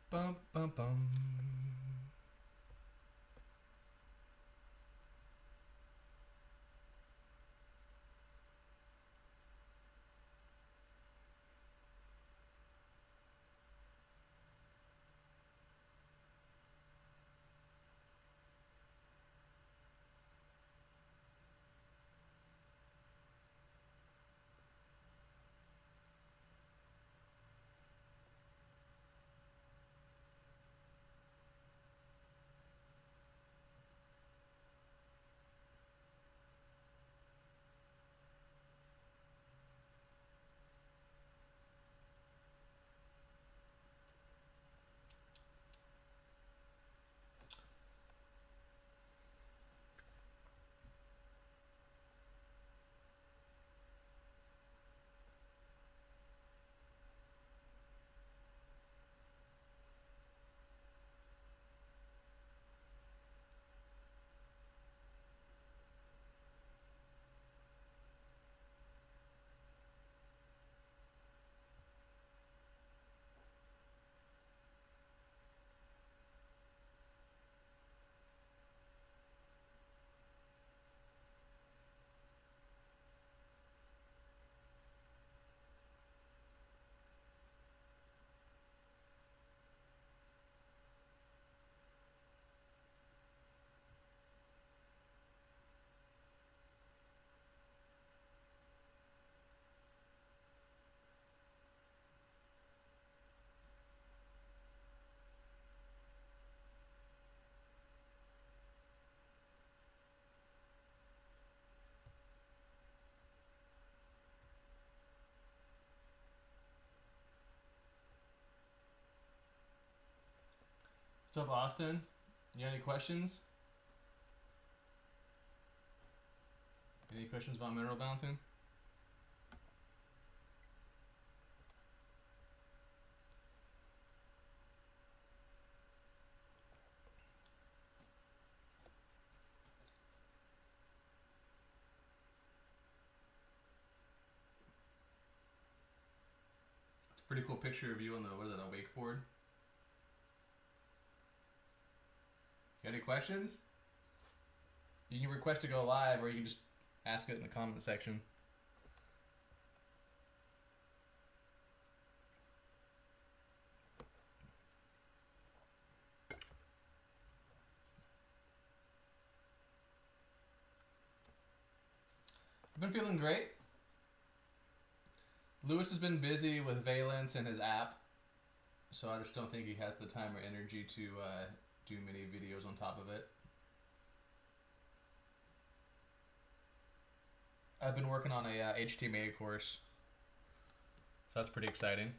Bum, bum, bum. What's up, Austin? You got any questions? Any questions about mineral balancing? It's a pretty cool picture of you on the, what is that, a wakeboard? Got any questions? You can request to go live, or you can just ask it in the comment section. I've been feeling great. Lewis has been busy with Valence and his app, so I just don't think he has the time or energy to do many videos on top of it. I've been working on a HTMA course, so that's pretty exciting.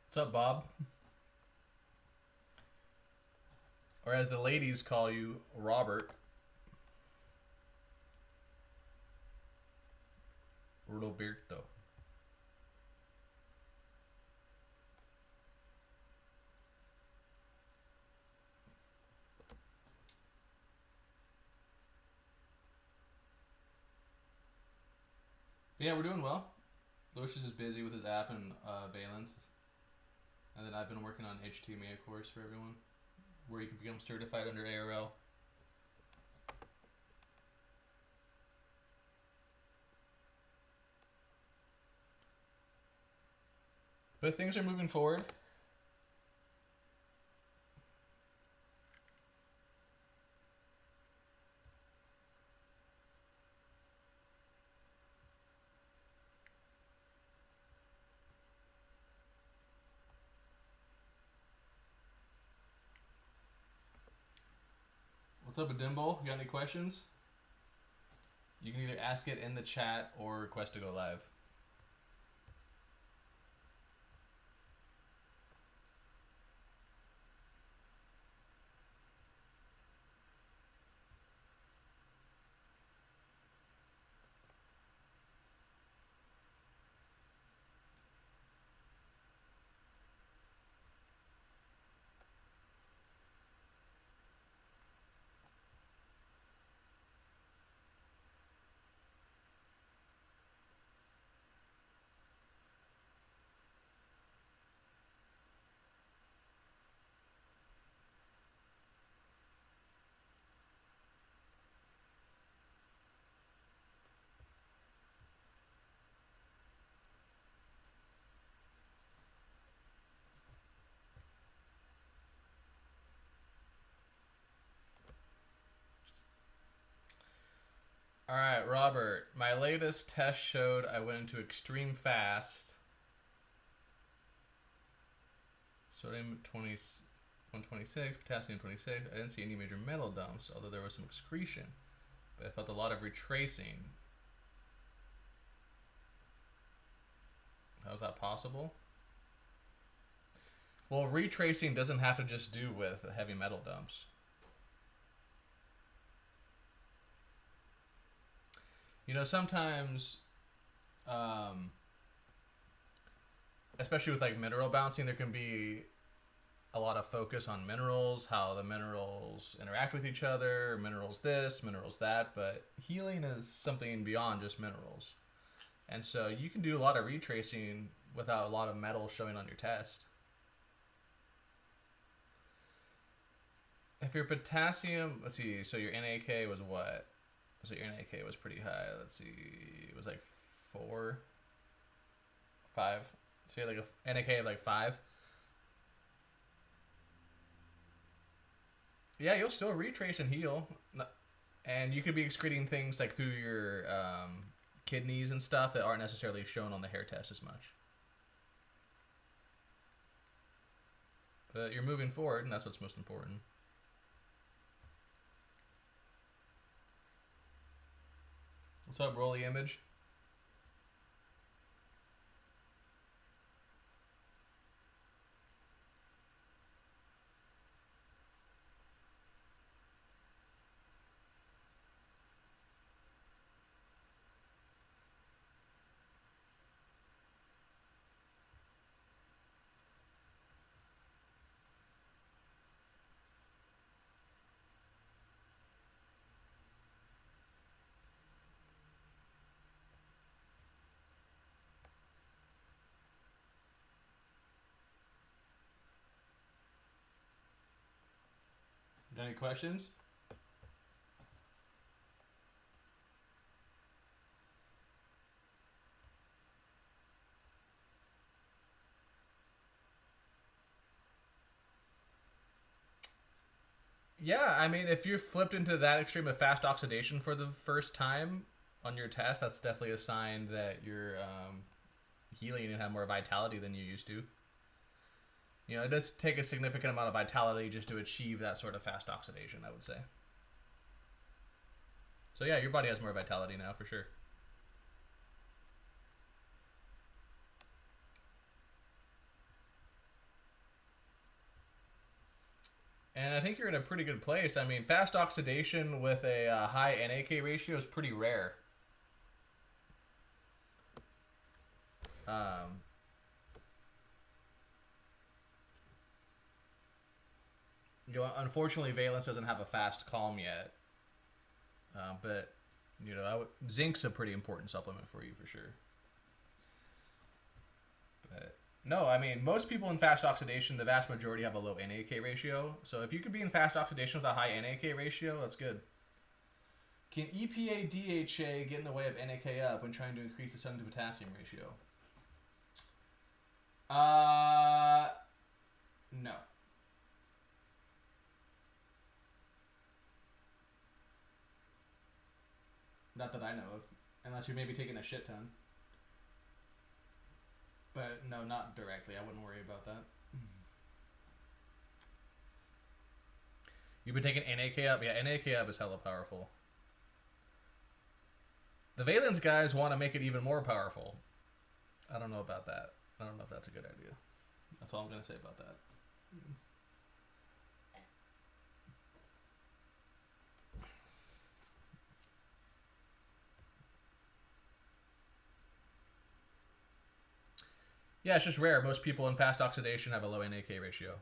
What's up, Bob? Or as the ladies call you, Robert. Roberto. But yeah, we're doing well. Lewis is busy with his app and Valence. And then I've been working on HTMA course for everyone, where you can become certified under ARL. But things are moving forward. What's up, Adimble? You got any questions? You can either ask it in the chat or request to go live. All right, Robert. My latest test showed I went into extreme fast. Sodium 126, potassium 26. I didn't see any major metal dumps, although there was some excretion. But I felt a lot of retracing. How is that possible? Well, retracing doesn't have to just do with heavy metal dumps. You know, sometimes, especially with like mineral balancing, there can be a lot of focus on minerals, how the minerals interact with each other, minerals this, minerals that, but healing is something beyond just minerals. And so you can do a lot of retracing without a lot of metal showing on your test. If your potassium, let's see, so your NAK was what? So your NAK was pretty high. Let's see, it was like 4, 5. So you had like a NAK of like 5. Yeah, you'll still retrace and heal. And you could be excreting things like through your kidneys and stuff that aren't necessarily shown on the hair test as much. But you're moving forward, and that's what's most important. What's up, Rolly Image? Got any questions? Yeah, I mean, if you're flipped into that extreme of fast oxidation for the first time on your test, that's definitely a sign that you're healing and have more vitality than you used to. You know, it does take a significant amount of vitality just to achieve that sort of fast oxidation, I would say. So yeah, your body has more vitality now, for sure. And I think you're in a pretty good place. I mean, fast oxidation with a high NAK ratio is pretty rare. You know, unfortunately, Valence doesn't have a fast calm yet. But, you know, zinc's a pretty important supplement for you, for sure. But no, I mean, most people in fast oxidation, the vast majority have a low NAK ratio. So if you could be in fast oxidation with a high NAK ratio, that's good. Can EPA DHA get in the way of NAK up when trying to increase the sodium to potassium ratio? No. Not that I know of. Unless you're maybe taking a shit ton. But no, not directly. I wouldn't worry about that. You've been taking NAK up? Yeah, NAK up is hella powerful. The Valence guys want to make it even more powerful. I don't know about that. I don't know if that's a good idea. That's all I'm going to say about that. Yeah, it's just rare. Most people in fast oxidation have a low NAK ratio.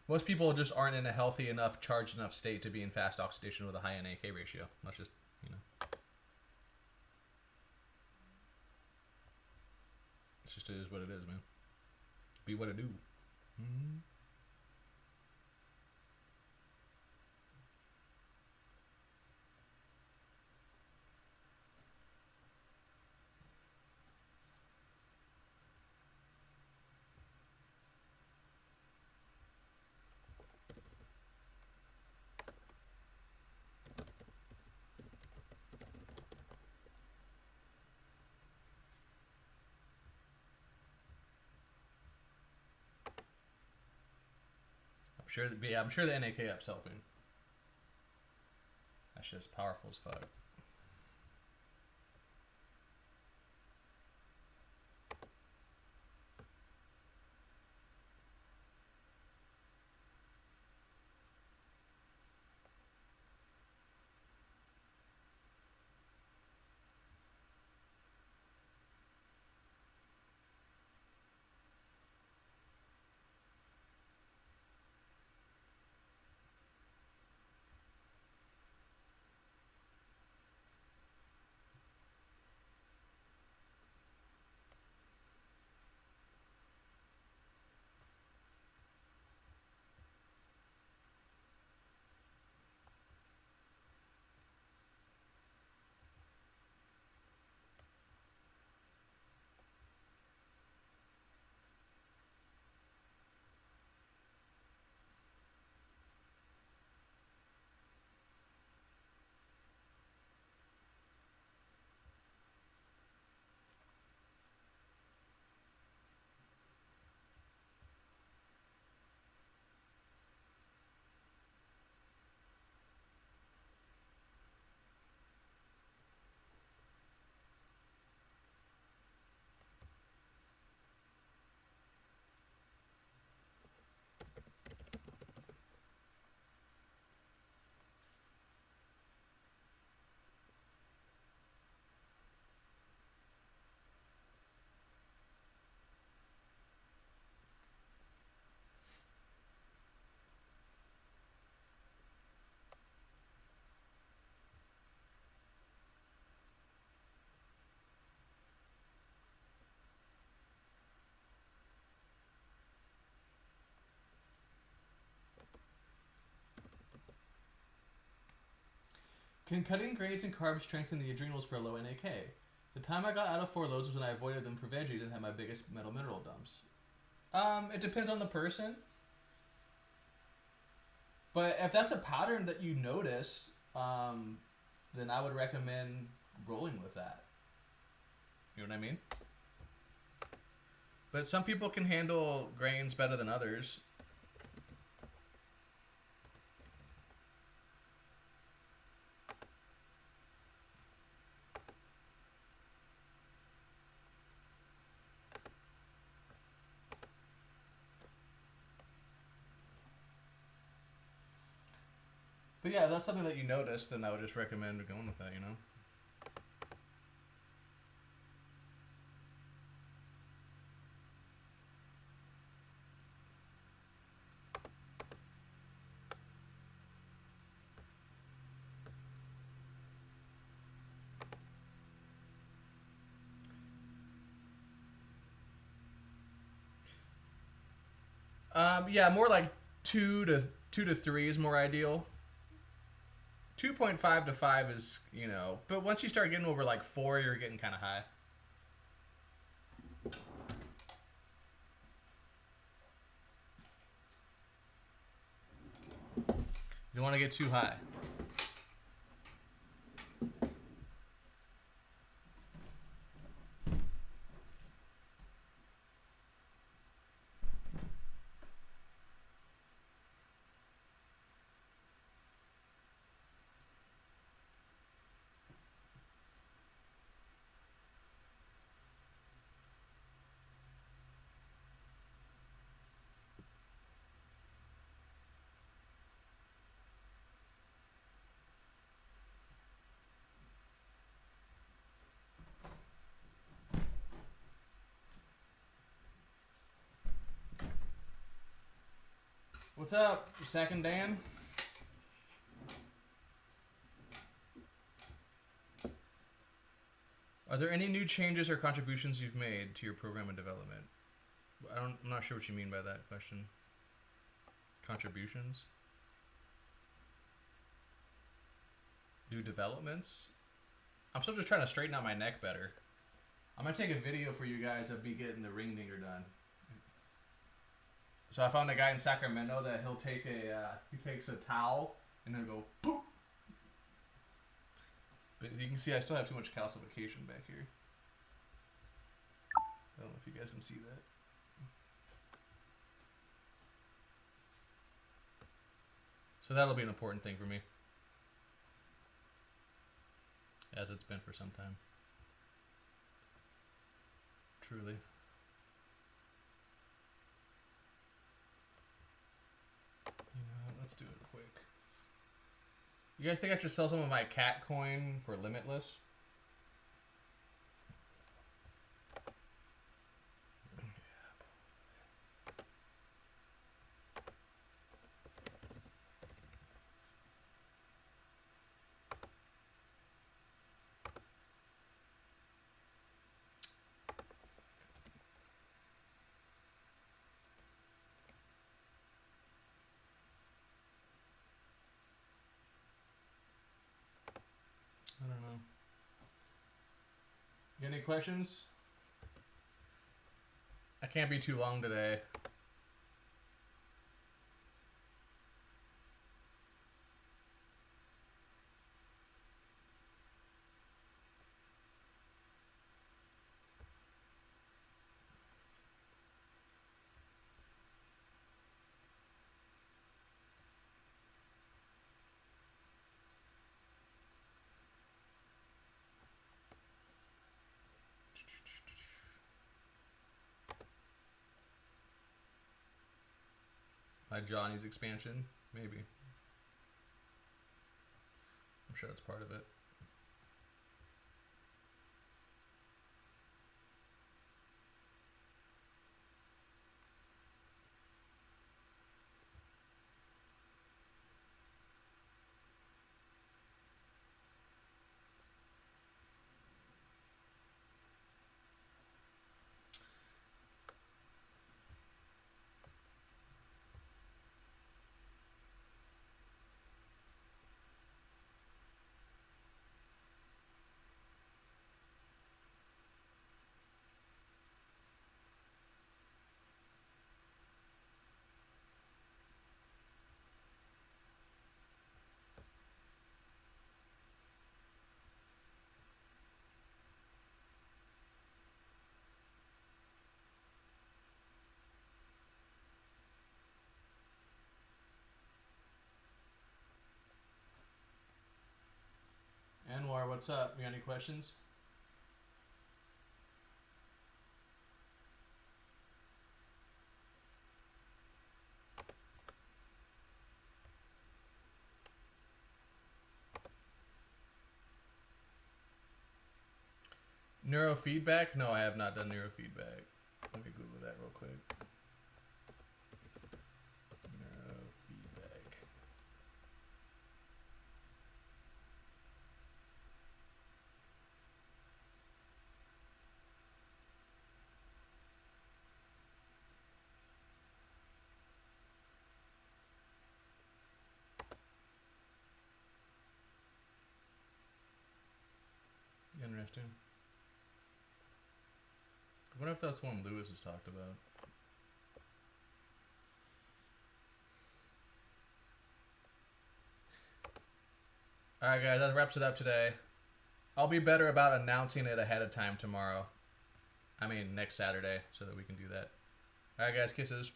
Most people just aren't in a healthy enough, charged enough state to be in fast oxidation with a high NAK ratio. That's just, you know. It's just, it is what it is, man. Be what it do. Mm-hmm. I'm sure the NAK app's helping. That shit's powerful as fuck. Can cutting grains and carbs strengthen the adrenals for low NAK? The time I got out of 4 loads was when I avoided them for veggies and had my biggest mineral dumps. It depends on the person. But if that's a pattern that you notice, then I would recommend rolling with that. You know what I mean? But some people can handle grains better than others. But yeah, if that's something that you notice, then I would just recommend going with that, you know? Yeah, more like 2 to 3 is more ideal. 2.5 to 5 is, you know, but once you start getting over like 4, you're getting kind of high. You don't want to get too high. What's up, Second Dan? Are there any new changes or contributions you've made to your program and development? I'm not sure what you mean by that question. Contributions? New developments? I'm still just trying to straighten out my neck better. I'm going to take a video for you guys of me getting the ring dinger done. So I found a guy in Sacramento that he'll take he takes a towel and he'll go poop. But you can see I still have too much calcification back here. I don't know if you guys can see that. So that'll be an important thing for me, as it's been for some time. Truly. You know, let's do it quick. You guys think I should sell some of my cat coin for Limitless? I don't know. You got any questions? I can't be too long today. My jaw needs expansion? Maybe. I'm sure that's part of it. Anwar, what's up? You got any questions? Neurofeedback? No, I have not done neurofeedback. Let me Google that real quick. Neurofeedback. Interesting. I wonder if that's one Lewis has talked about. Alright guys, that wraps it up today. I'll be better about announcing it ahead of time tomorrow. I mean next Saturday, so that we can do that. Alright guys, kisses.